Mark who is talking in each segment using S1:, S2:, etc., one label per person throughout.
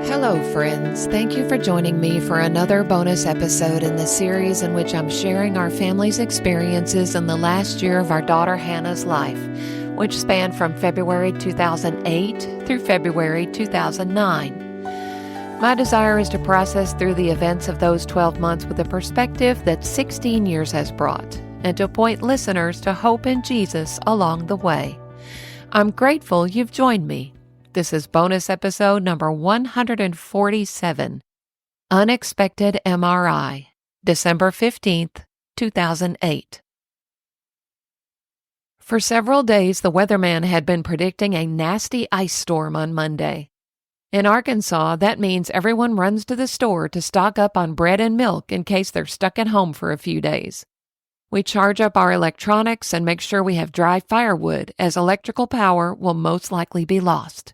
S1: Hello, friends. Thank you for joining me for another bonus episode in the series in which I'm sharing our family's experiences in the last year of our daughter Hannah's life, which spanned from February 2008 through February 2009. My desire is to process through the events of those 12 months with a perspective that 16 years has brought, and to point listeners to hope in Jesus along the way. I'm grateful you've joined me. This is bonus episode number 147, Unexpected MRI, December 15th, 2008. For several days, the weatherman had been predicting a nasty ice storm on Monday. In Arkansas, that means everyone runs to the store to stock up on bread and milk in case they're stuck at home for a few days. We charge up our electronics and make sure we have dry firewood, as electrical power will most likely be lost.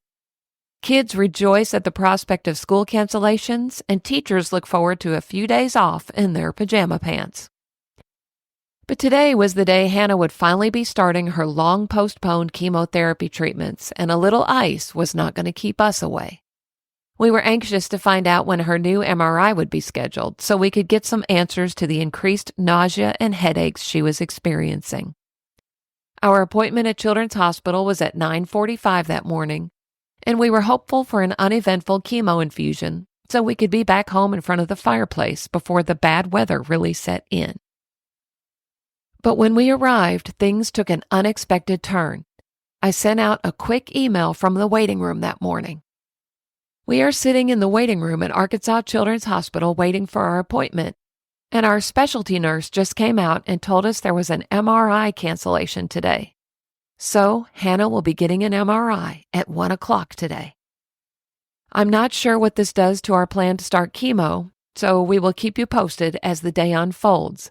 S1: Kids rejoice at the prospect of school cancellations, and teachers look forward to a few days off in their pajama pants. But today was the day Hannah would finally be starting her long-postponed chemotherapy treatments, and a little ice was not going to keep us away. We were anxious to find out when her new MRI would be scheduled so we could get some answers to the increased nausea and headaches she was experiencing. Our appointment at Children's Hospital was at 9:45 that morning, and we were hopeful for an uneventful chemo infusion so we could be back home in front of the fireplace before the bad weather really set in. But when we arrived, things took an unexpected turn. I sent out a quick email from the waiting room that morning. We are sitting in the waiting room at Arkansas Children's Hospital waiting for our appointment, and our specialty nurse just came out and told us there was an MRI cancellation today. So, Hannah will be getting an MRI at 1 o'clock today. I'm not sure what this does to our plan to start chemo, so we will keep you posted as the day unfolds.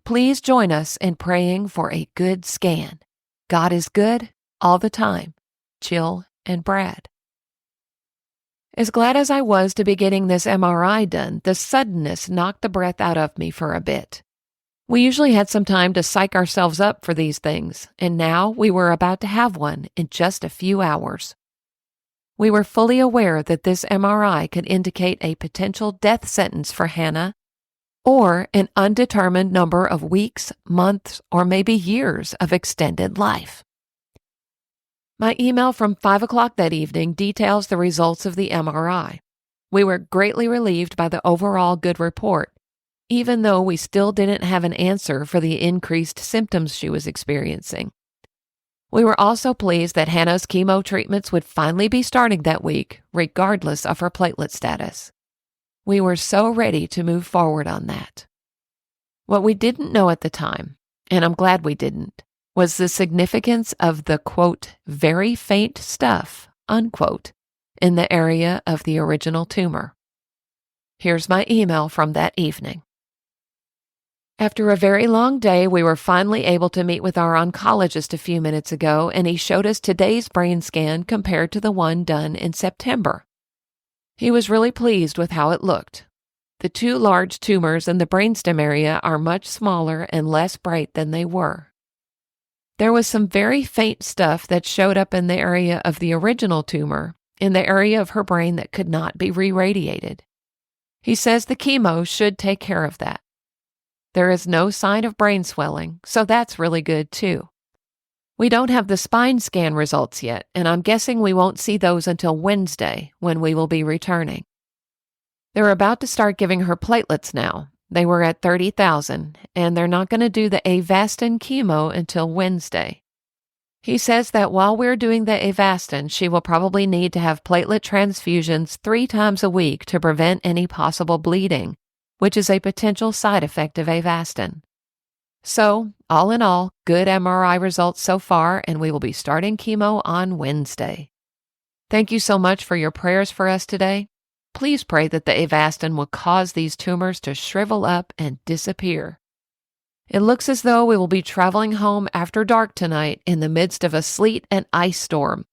S1: Please join us in praying for a good scan. God is good all the time. Jill and Brad. As glad as I was to be getting this MRI done, the suddenness knocked the breath out of me for a bit. We usually had some time to psych ourselves up for these things, and now we were about to have one in just a few hours. We were fully aware that this MRI could indicate a potential death sentence for Hannah, or an undetermined number of weeks, months, or maybe years of extended life. My email from 5 o'clock that evening details the results of the MRI. We were greatly relieved by the overall good report, even though we still didn't have an answer for the increased symptoms she was experiencing. We were also pleased that Hannah's chemo treatments would finally be starting that week, regardless of her platelet status. We were so ready to move forward on that. What we didn't know at the time, and I'm glad we didn't, was the significance of the, quote, very faint stuff, unquote, in the area of the original tumor. Here's my email from that evening. After a very long day, we were finally able to meet with our oncologist a few minutes ago, and he showed us today's brain scan compared to the one done in September. He was really pleased with how it looked. The two large tumors in the brainstem area are much smaller and less bright than they were. There was some very faint stuff that showed up in the area of the original tumor, in the area of her brain that could not be re-radiated. He says the chemo should take care of that. There is no sign of brain swelling, so that's really good too. We don't have the spine scan results yet, and I'm guessing we won't see those until Wednesday, when we will be returning. They're about to start giving her platelets now. They were at 30,000, and they're not going to do the Avastin chemo until Wednesday. He says that while we're doing the Avastin, she will probably need to have platelet transfusions 3 times a week to prevent any possible bleeding, which is a potential side effect of Avastin. So, all in all, good MRI results so far, and we will be starting chemo on Wednesday. Thank you so much for your prayers for us today. Please pray that the Avastin will cause these tumors to shrivel up and disappear. It looks as though we will be traveling home after dark tonight in the midst of a sleet and ice storm,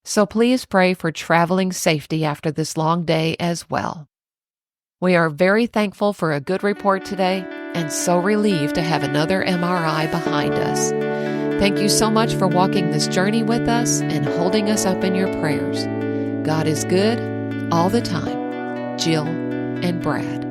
S1: so please pray for traveling safety after this long day as well. We are very thankful for a good report today and so relieved to have another MRI behind us. Thank you so much for walking this journey with us and holding us up in your prayers. God is good All the time, Jill and Brad.